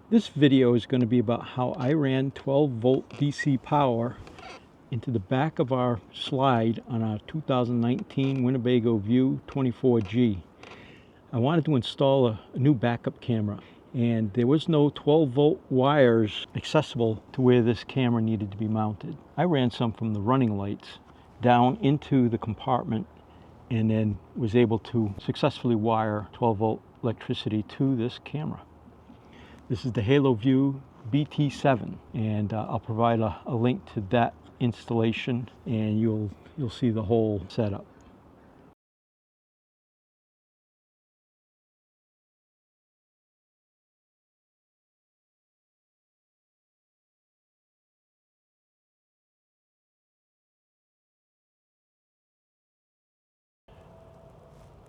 This video is going to be about how I ran 12-volt DC power into the back of our slide on our 2019 Winnebago View 24G. I wanted to install a new backup camera, and there was no 12-volt wires accessible to where this camera needed to be mounted. I ran some from the running lights down into the compartment and then was able to successfully wire 12-volt electricity to this camera. This is the Haloview BT-7, and I'll provide a link to that installation, and you'll see the whole setup.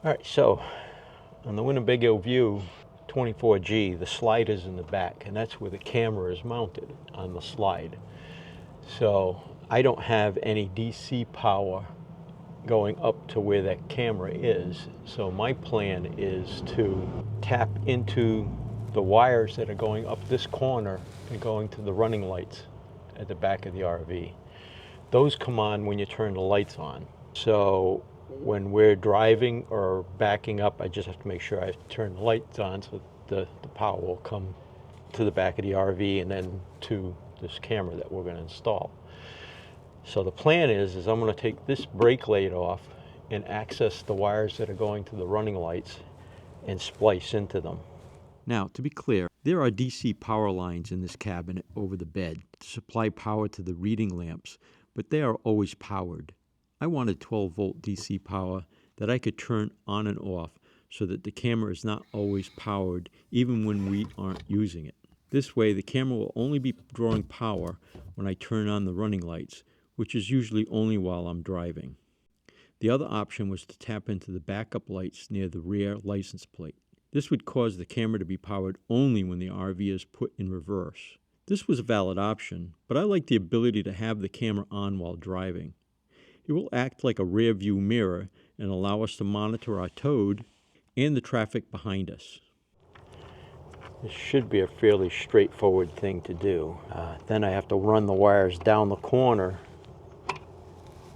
All right, so on the Winnebago View 24G, the slide is in the back, and that's where the camera is mounted, on the slide. So I don't have any DC power going up to where that camera is. So my plan is to tap into the wires that are going up this corner and going to the running lights at the back of the RV. Those come on when you turn the lights on. So when we're driving or backing up, I just have to make sure I turn the lights on so the power will come to the back of the RV and then to this camera that we're going to install. So the plan is I'm going to take this brake light off and access the wires that are going to the running lights and splice into them. Now, to be clear, there are DC power lines in this cabinet over the bed to supply power to the reading lamps, but they are always powered. I wanted 12-volt DC power that I could turn on and off so that the camera is not always powered even when we aren't using it. This way, the camera will only be drawing power when I turn on the running lights, which is usually only while I'm driving. The other option was to tap into the backup lights near the rear license plate. This would cause the camera to be powered only when the RV is put in reverse. This was a valid option, but I like the ability to have the camera on while driving. It will act like a rear view mirror and allow us to monitor our toad and the traffic behind us. This should be a fairly straightforward thing to do. Then I have to run the wires down the corner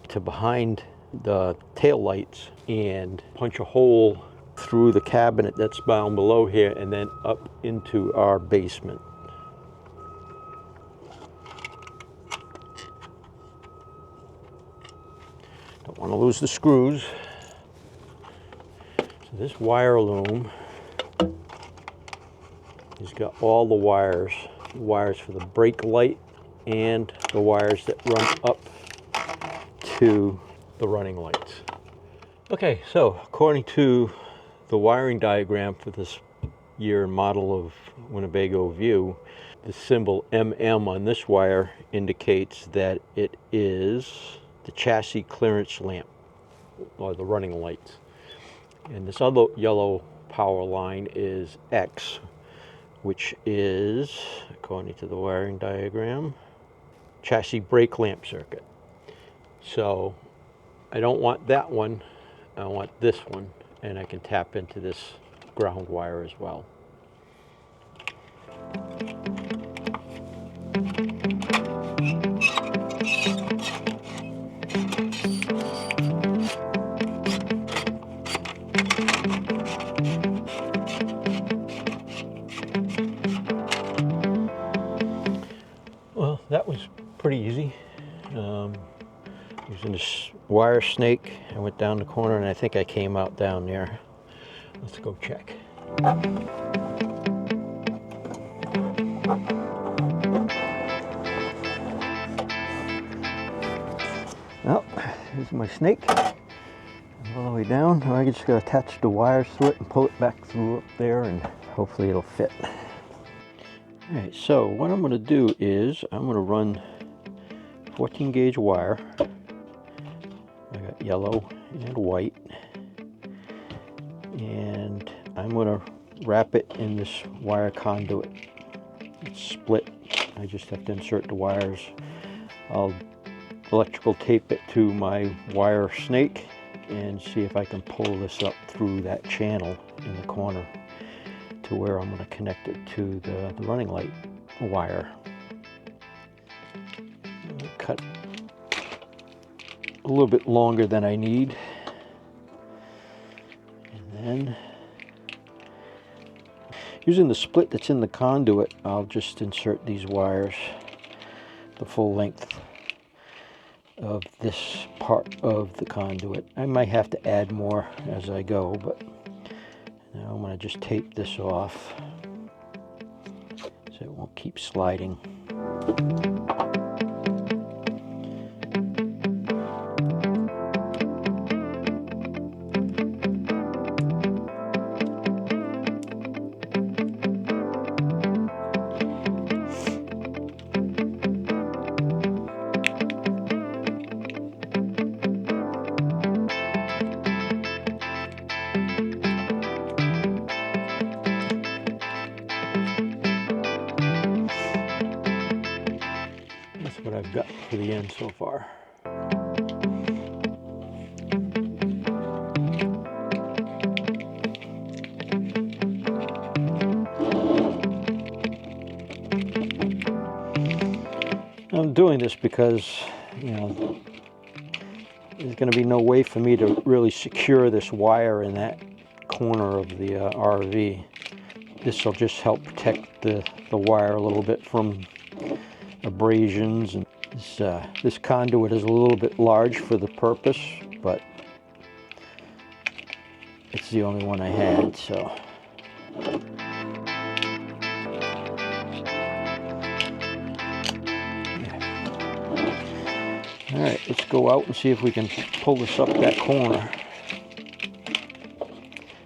to behind the tail lights and punch a hole through the cabinet that's down below here and then up into our basement. Don't want to lose the screws. So this wire loom has got all the wires for the brake light and the wires that run up to the running lights. Okay, so according to the wiring diagram for this year and model of Winnebago View, the symbol MM on this wire indicates that it is the chassis clearance lamp, or the running lights. And this other yellow power line is X, which is, according to the wiring diagram, chassis brake lamp circuit. So I don't want that one, I want this one, and I can tap into this ground wire as well. Well, that was pretty easy. Using this wire snake, I went down the corner and I think I came out down there. Let's go check. Well, here's my snake. All the way down. Now I just got to attach the wires to it and pull it back through up there, and hopefully it'll fit. Alright, so what I'm going to do is I'm going to run 14 gauge wire. I got yellow and white, and I'm going to wrap it in this wire conduit. It's split. I just have to insert the wires. I'll electrical tape it to my wire snake and see if I can pull this up through that channel in the corner to to where I'm going to connect it to the running light wire. Cut a little bit longer than I need. And then, using the split that's in the conduit, I'll just insert these wires the full length of this part of the conduit. I might have to add more as I go, but now I'm going to just tape this off so it won't keep sliding. What I've got for the end so far. I'm doing this because, you know, there's going to be no way for me to really secure this wire in that corner of the RV. This will just help protect the wire a little bit from abrasions, and this conduit is a little bit large for the purpose, but it's the only one I had, so. All right, let's go out and see if we can pull this up that corner.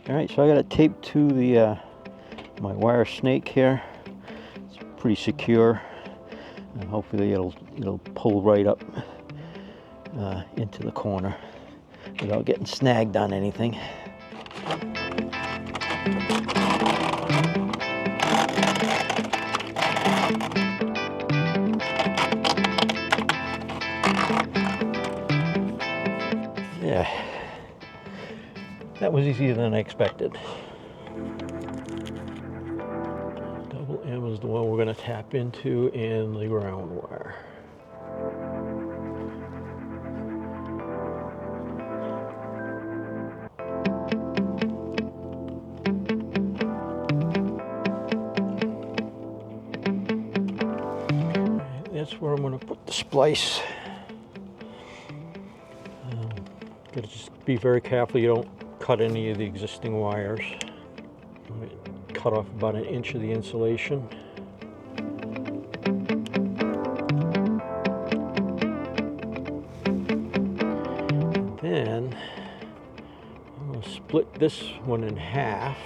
All right, so I got it taped to the my wire snake here. It's pretty secure. And hopefully it'll pull right up into the corner without getting snagged on anything. Yeah, that was easier than I expected. Double M is the one we're going to tap into in the ground wire. That's where I'm going to put the splice. Gotta just be very careful you don't cut any of the existing wires. Cut off about 1 inch of the insulation. And then I'm going to split this one in half.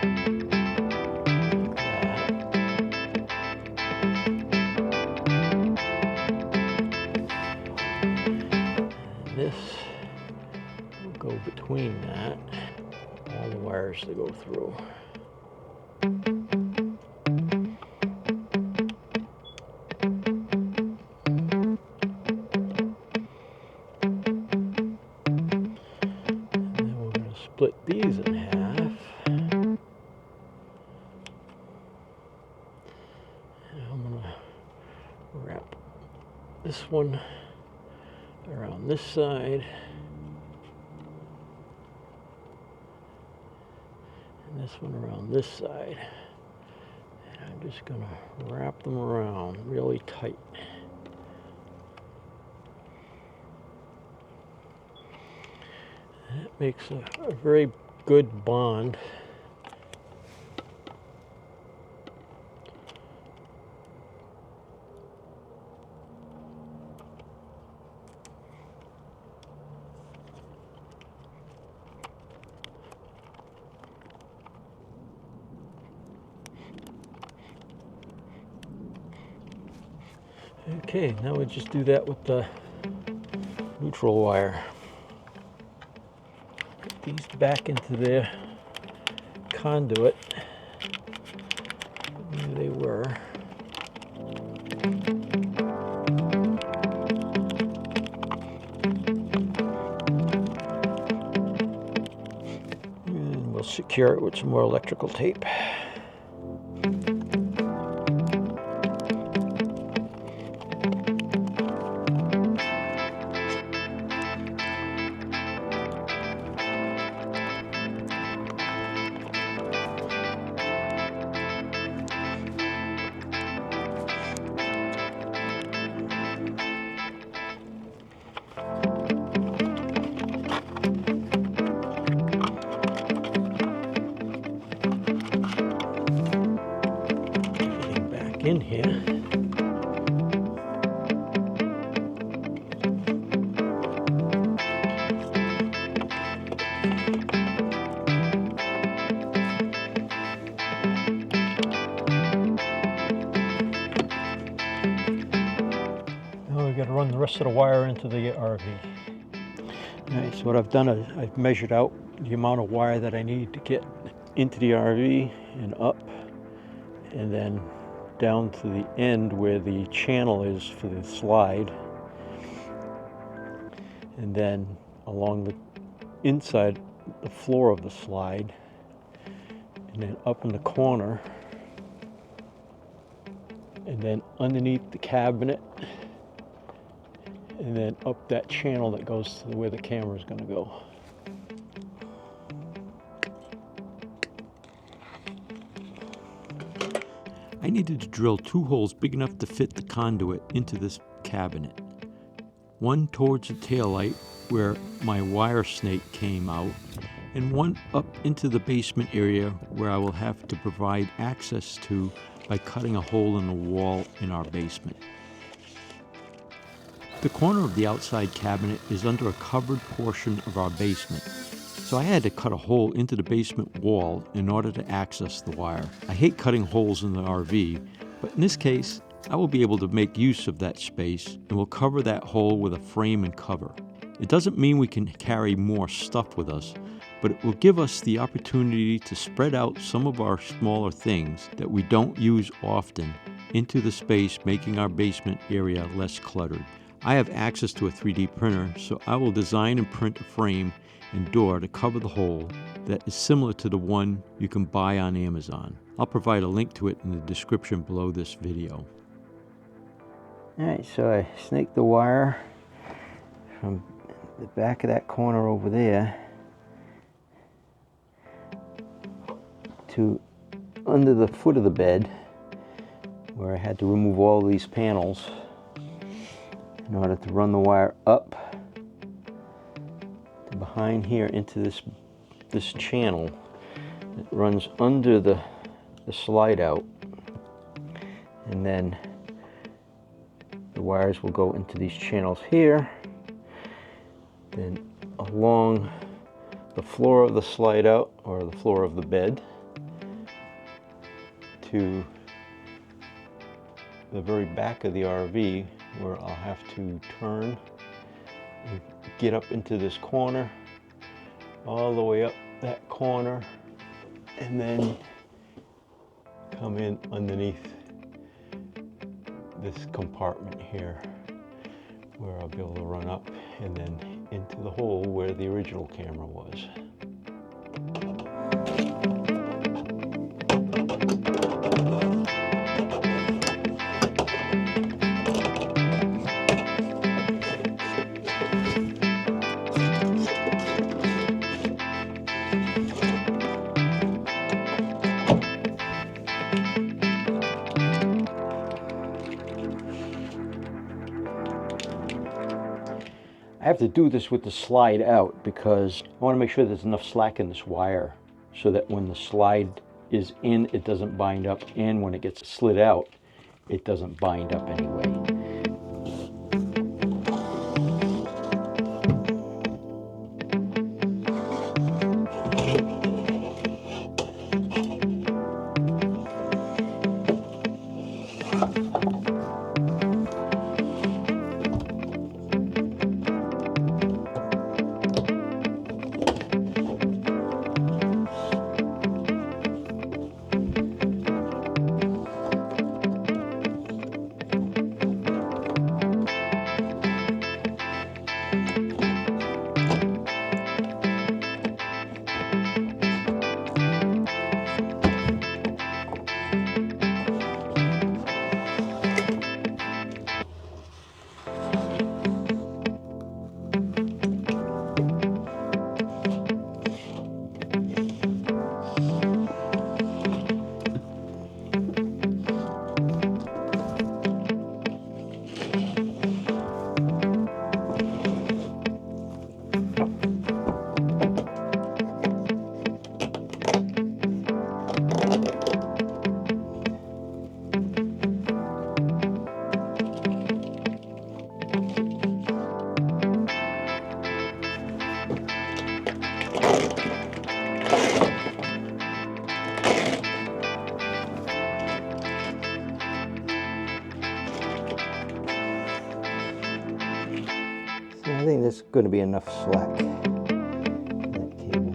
And this will go between that. All the wires to go through. And then we're going to split these in half. And I'm going to wrap this one around this side. This one around this side, and I'm just going to wrap them around really tight. That makes a very good bond. Okay, now we just do that with the neutral wire. Put these back into their conduit. There they were. And we'll secure it with some more electrical tape. In here. Now we've got to run the rest of the wire into the RV. Alright, so what I've done is I've measured out the amount of wire that I need to get into the RV and up, and then down to the end where the channel is for the slide, and then along the inside the floor of the slide, and then up in the corner, and then underneath the cabinet, and then up that channel that goes to where the camera is going to go. I needed to drill 2 holes big enough to fit the conduit into this cabinet. One towards the taillight where my wire snake came out, and one up into the basement area where I will have to provide access to by cutting a hole in the wall in our basement. The corner of the outside cabinet is under a covered portion of our basement, so I had to cut a hole into the basement wall in order to access the wire. I hate cutting holes in the RV, but in this case, I will be able to make use of that space and will cover that hole with a frame and cover. It doesn't mean we can carry more stuff with us, but it will give us the opportunity to spread out some of our smaller things that we don't use often into the space, making our basement area less cluttered. I have access to a 3D printer, so I will design and print a frame and door to cover the hole that is similar to the one you can buy on Amazon. I'll provide a link to it in the description below this video. Alright, so I snaked the wire from the back of that corner over there to under the foot of the bed, where I had to remove all these panels in order to run the wire up to behind here into this channel that runs under the slide out, and then the wires will go into these channels here, then along the floor of the slide out, or the floor of the bed, to the very back of the RV, where I'll have to turn and get up into this corner, all the way up that corner, and then come in underneath this compartment here, where I'll be able to run up and then into the hole where the original camera was. I have to do this with the slide out because I want to make sure there's enough slack in this wire so that when the slide is in, it doesn't bind up, and when it gets slid out, it doesn't bind up anyway. there's going to be enough slack in that cable.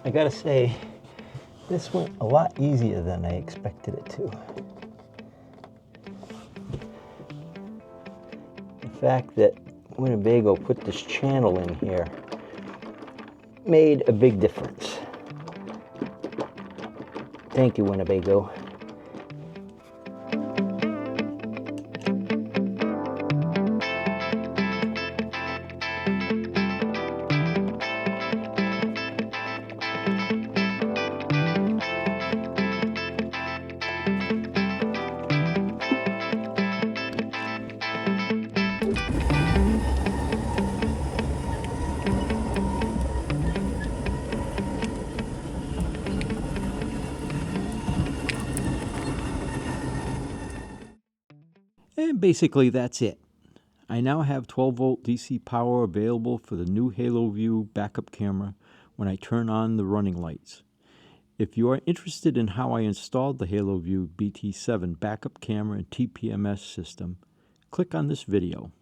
I gotta say, this went a lot easier than I expected it to. The fact that Winnebago put this channel in here made a big difference. Thank you, Winnebago. And basically that's it. I now have 12-volt DC power available for the new Haloview backup camera when I turn on the running lights. If you are interested in how I installed the Haloview BT-7 backup camera and TPMS system, click on this video.